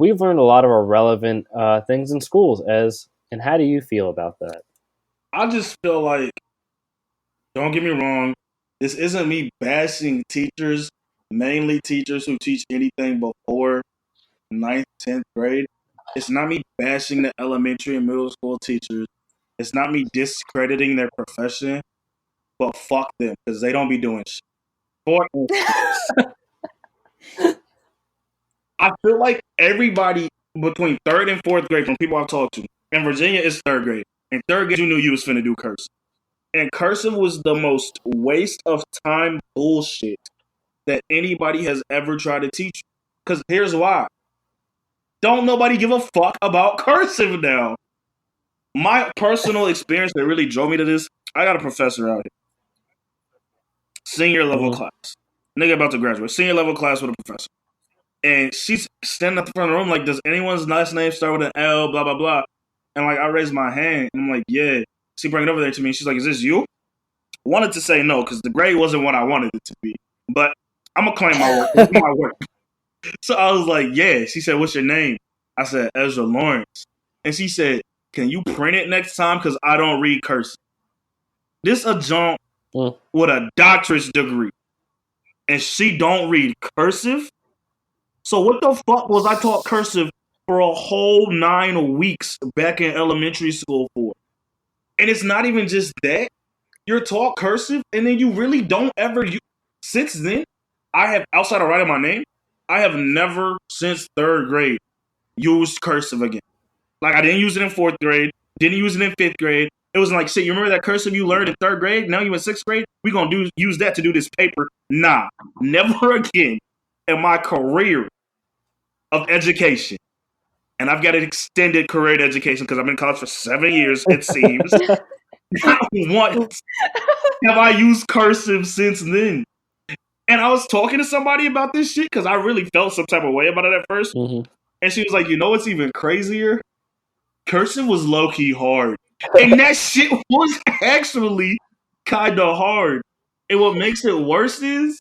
we've learned a lot of irrelevant things in schools. And how do you feel about that? I just feel like, don't get me wrong, this isn't me bashing teachers, mainly teachers who teach anything before ninth, 10th grade. It's not me bashing the elementary and middle school teachers. It's not me discrediting their profession, but fuck them because they don't be doing shit. For instance, I feel like everybody between third and fourth grade, from people I've talked to, in Virginia it's third grade. In third grade, you knew you was finna do cursive. And cursive was the most waste of time bullshit that anybody has ever tried to teach you. Because here's why. Don't nobody give a fuck about cursive now. My personal experience that really drove me to this, I got a professor out here. Senior level class. Nigga about to graduate. Senior level class with a professor. And she's standing at the front of the room like, does anyone's last name start with an L, blah, blah, blah. And like, I raised my hand and I'm like, yeah. She bring it over there to me. She's like, is this you? Wanted to say no because the grade wasn't what I wanted it to be. But I'm going to claim my work. It's my work. So I was like, yeah. She said, what's your name? I said, Ezra Lawrence. And she said, can you print it next time? Because I don't read cursive. This a junk with a doctorate degree. And she don't read cursive? So what the fuck was I taught cursive for a whole 9 weeks back in elementary school for? And it's not even just that. You're taught cursive and then you really don't ever use. Since then, I have, outside of writing my name, I have never since third grade used cursive again. Like I didn't use it in fourth grade, didn't use it in fifth grade. It was like, shit, you remember that cursive you learned in third grade? Now you in sixth grade? We gonna use that to do this paper. Nah, never again in my career of education. And I've got an extended career in education because I've been in college for 7 years, it seems. Not once have I used cursive since then. And I was talking to somebody about this shit because I really felt some type of way about it at 1st. And she was like, you know what's even crazier? Cursive was low-key hard. And that shit was actually kind of hard. And what makes it worse is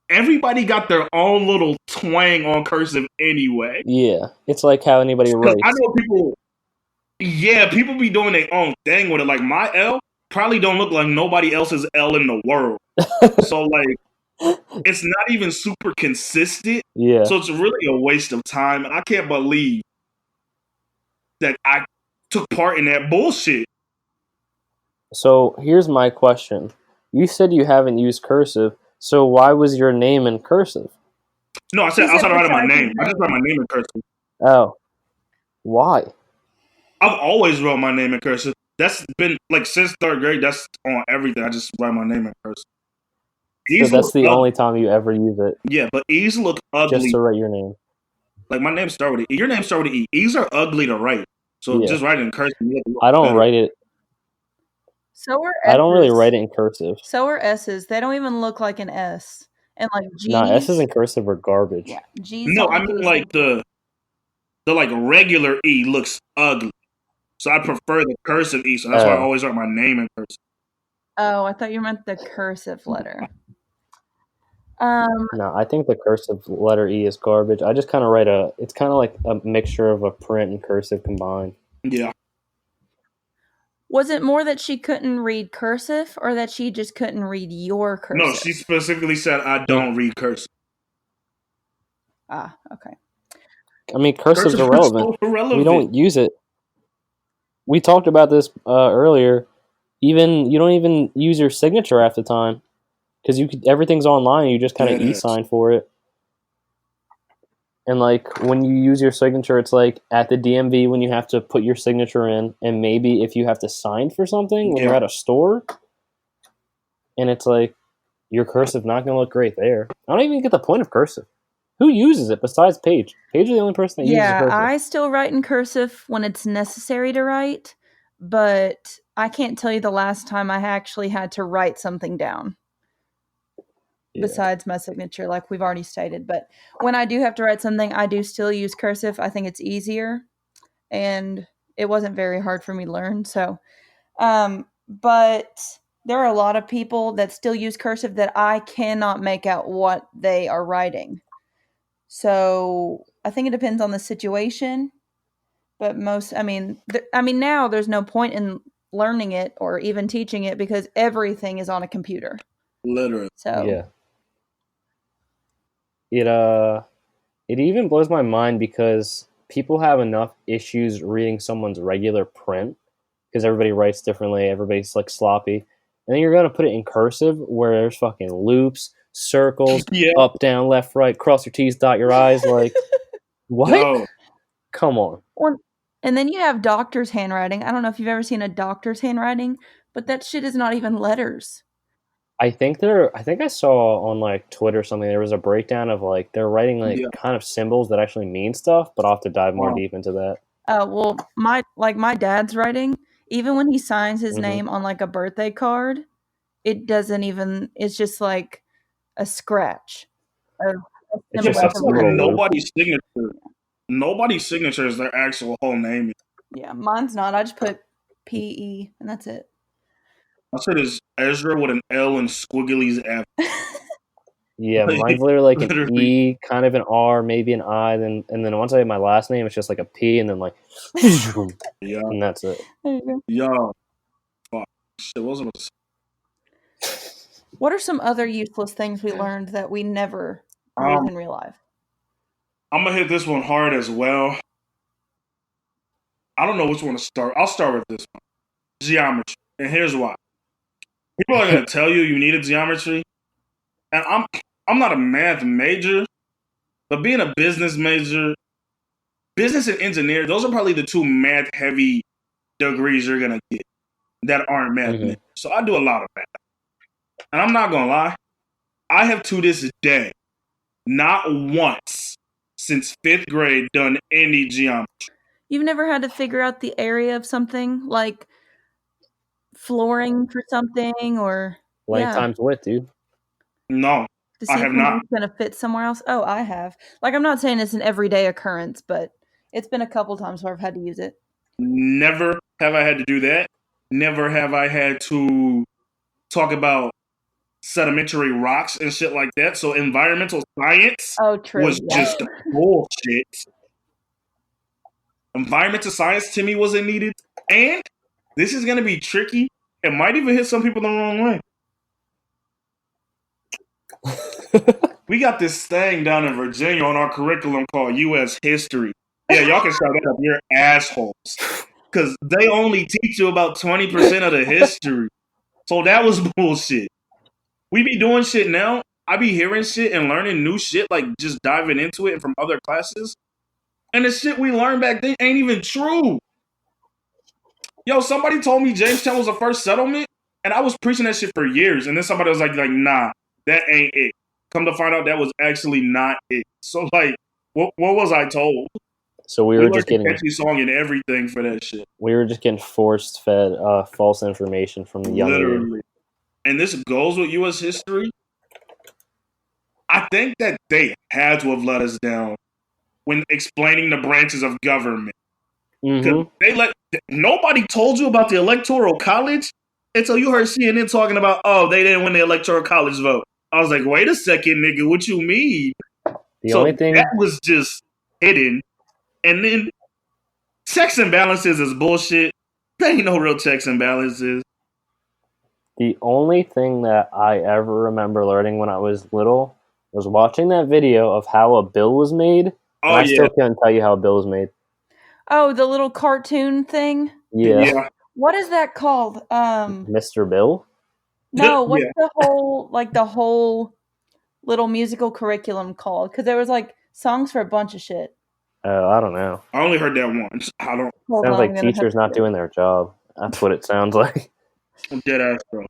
everybody got their own little twang on cursive anyway. Yeah, it's like how anybody writes. I know people be doing their own thing with it. Like my L probably don't look like nobody else's L in the world. So like, it's not even super consistent. Yeah. So it's really a waste of time. And I can't believe that I took part in that bullshit. So here's my question. You said you haven't used cursive, so why was your name in cursive? No, I said outside of writing my name. I just write my name in cursive. Oh. Why? I've always wrote my name in cursive. That's been like since third grade, that's on everything. I just write my name in cursive. So that's the only time you ever use it? Yeah, but E's look ugly. Just to write your name. Like my name started with E. Your name started with E. E's are ugly to write. So just write it in cursive. I don't write it. So are S's. I don't really write it in cursive. So are S's. They don't even look like an S. And like G's. Nah, S's in cursive are garbage. Yeah, G's. No, I mean like the like regular E looks ugly. So I prefer the cursive E. So that's why I always write my name in cursive. Oh, I thought you meant the cursive letter. No, I think the cursive letter E is garbage. I just kind of write it's kind of like a mixture of a print and cursive combined. Yeah. Was it more that she couldn't read cursive or that she just couldn't read your cursive? No, she specifically said, I don't read cursive. Ah, okay. I mean, cursive's irrelevant. So irrelevant. We don't use it. We talked about this earlier. You don't even use your signature half the time. Because everything's online, you just kind of e-sign for it. And like when you use your signature, it's like at the DMV when you have to put your signature in, and maybe if you have to sign for something when you're at a store, and it's like your cursive not going to look great there. I don't even get the point of cursive. Who uses it besides Paige? Paige is the only person that uses cursive. Yeah, I still write in cursive when it's necessary to write, but I can't tell you the last time I actually had to write something down. Besides my signature, like we've already stated. But when I do have to write something, I do still use cursive. I think it's easier, and it wasn't very hard for me to learn. So, but there are a lot of people that still use cursive that I cannot make out what they are writing. So I think it depends on the situation. But now there's no point in learning it or even teaching it because everything is on a computer. Literally. So Yeah. It even blows my mind because people have enough issues reading someone's regular print because everybody writes differently, everybody's like sloppy. And then you're gonna put it in cursive where there's fucking loops, circles, Yeah. up, down, left, right, cross your T's, dot your I's, like what? Yo. Come on. And then you have doctor's handwriting. I don't know if you've ever seen a doctor's handwriting, but that shit is not even letters. I think I saw on like Twitter or something there was a breakdown of like they're writing like kind of symbols that actually mean stuff, but I'll have to dive more deep into that. Well, my dad's writing, even when he signs his name on like a birthday card, it doesn't even. It's just like a scratch. It's just That's like little nobody's signature. Nobody's signature is their actual whole name. Yeah, mine's not. I just put P-E, and that's it. My shit is Ezra with an L and squiggly's F. Yeah, mine's literally like an E, kind of an R, maybe an I, and then once I have my last name, it's just like a P, and then like, yeah, and that's it. There you go. Yo, fuck. Shit, what was I about to say? What are some other useless things we learned that we never use in real life? I'm gonna hit this one hard as well. I don't know which one to start. I'll start with this one. Geometry. And here's why. People are gonna tell you needed geometry. And I'm not a math major, but being a business major, business and engineer, those are probably the two math heavy degrees you're gonna get that aren't math. So I do a lot of math. And I'm not gonna lie, I have to this day not once since 5th grade done any geometry. You've never had to figure out the area of something like flooring for something or length times width, dude. No, to see I have if not. it's gonna fit somewhere else. Oh, I have. Like, I'm not saying it's an everyday occurrence, but it's been a couple times where I've had to use it. Never have I had to do that. Never have I had to talk about sedimentary rocks and shit like that. So environmental science was just bullshit. Environmental science to me wasn't needed. And this is going to be tricky. It might even hit some people the wrong way. We got this thing down in Virginia on our curriculum called U.S. History. Yeah, y'all can shout that up. You're assholes. Because they only teach you about 20% of the history. So that was bullshit. We be doing shit now. I be hearing shit and learning new shit, like just diving into it from other classes. And the shit we learned back then ain't even true. Yo, somebody told me Jamestown was the first settlement, and I was preaching that shit for years. And then somebody was like, nah, that ain't it. Come to find out that was actually not it. So, like, what was I told? So we were just getting a catchy song and everything for that shit. We were just getting forced fed false information from the young Literally. And this goes with U.S. history. I think that they had to have let us down when explaining the branches of government. Nobody told you about the Electoral College until you heard CNN talking about, they didn't win the Electoral College vote. I was like, wait a second, nigga, what you mean? The only thing that was just hidden. And then checks and balances is bullshit. There ain't no real checks and balances. The only thing that I ever remember learning when I was little was watching that video of how a bill was made. I still can't tell you how a bill was made. Oh, the little cartoon thing? Yeah. What is that called? Mr. Bill? No, what's the whole little musical curriculum called? Because there was like songs for a bunch of shit. I don't know. I only heard that once. I don't. Sounds like teachers not doing their job. That's what it sounds like. Dead ass, bro.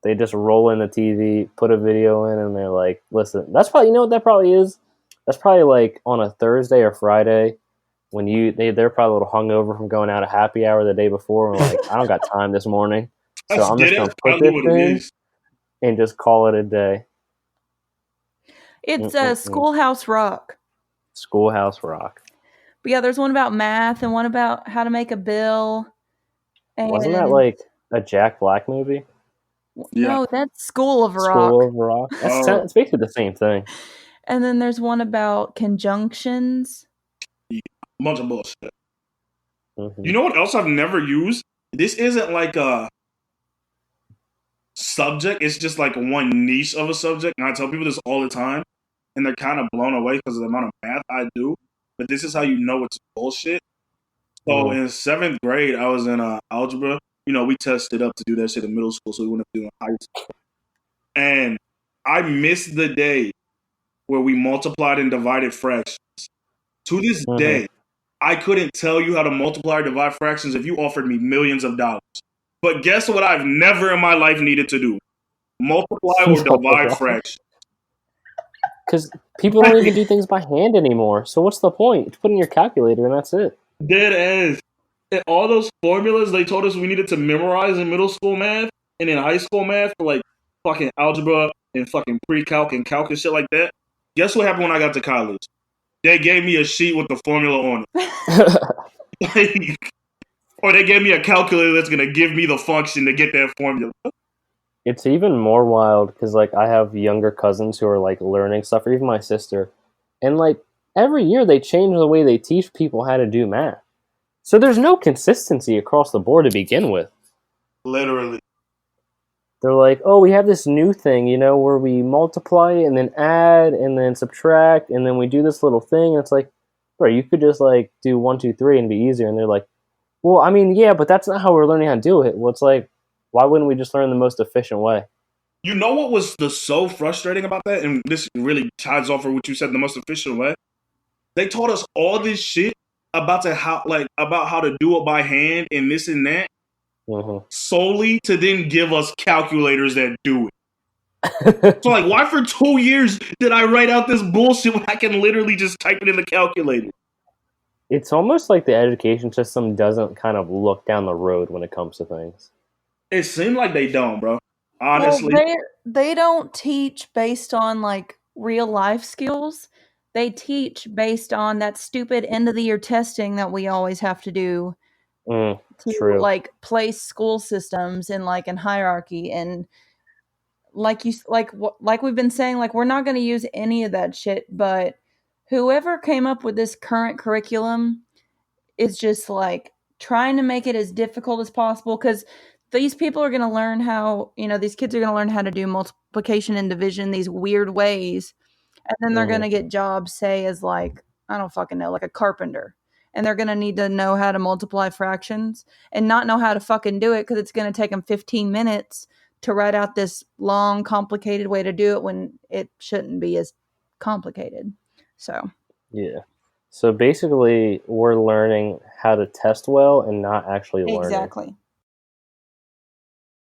They just roll in the TV, put a video in, and they're like, listen, that's probably, you know what that probably is? That's probably like on a Thursday or Friday when they're probably a little hungover from going out a happy hour the day before and like, I don't got time this morning. So I'm just going to put this in and just call it a day. It's Schoolhouse Rock. Schoolhouse Rock. But yeah, there's one about math and one about how to make a bill. And wasn't that like a Jack Black movie? No, that's School of Rock. School of Rock. It's basically the same thing. And then there's one about conjunctions. bunch of bullshit. Mm-hmm. You know what else I've never used? This isn't like a subject. It's just like one niche of a subject. And I tell people this all the time. And they're kind of blown away because of the amount of math I do. But this is how you know it's bullshit. So in 7th grade, I was in algebra. You know, we tested up to do that shit in middle school, so we wouldn't have to do it in high school. And I missed the day where we multiplied and divided fractions. To this day, I couldn't tell you how to multiply or divide fractions if you offered me millions of dollars. But guess what I've never in my life needed to do? Multiply or divide fractions. Because people don't even do things by hand anymore. So what's the point? You put in your calculator and that's it. Dead ass. And all those formulas they told us we needed to memorize in middle school math and in high school math for like fucking algebra and fucking pre-calc and calc and shit like that. Guess what happened when I got to college? They gave me a sheet with the formula on it. Or they gave me a calculator that's going to give me the function to get that formula. It's even more wild because, like, I have younger cousins who are, like, learning stuff, or even my sister. And, like, every year they change the way they teach people how to do math. So there's no consistency across the board to begin with. Literally. They're like, oh, we have this new thing, you know, where we multiply and then add and then subtract and then we do this little thing. And it's like, bro, you could just, like, do 1, 2, 3 and be easier. And they're like, well, I mean, yeah, but that's not how we're learning how to do it. Well, it's like, why wouldn't we just learn the most efficient way? You know what was so frustrating about that? And this really ties off of what you said, the most efficient way. They taught us all this shit about how to do it by hand and this and that, solely to then give us calculators that do it. So, like, why for 2 years did I write out this bullshit when I can literally just type it in the calculator? It's almost like the education system doesn't kind of look down the road when it comes to things. It seemed like they don't, bro. Honestly. Well, they don't teach based on, like, real life skills. They teach based on that stupid end of the year testing that we always have to do to true. like place school systems in like in hierarchy. And like we've been saying, like, we're not going to use any of that shit, but whoever came up with this current curriculum is just like trying to make it as difficult as possible, because these people are going to learn how, you know, these kids are going to learn how to do multiplication and division these weird ways. And then they're going to get jobs, say, as like, I don't fucking know, like a carpenter. And they're going to need to know how to multiply fractions and not know how to fucking do it because it's going to take them 15 minutes to write out this long, complicated way to do it when it shouldn't be as complicated. So. Yeah. So basically, we're learning how to test well and not actually learning. Exactly.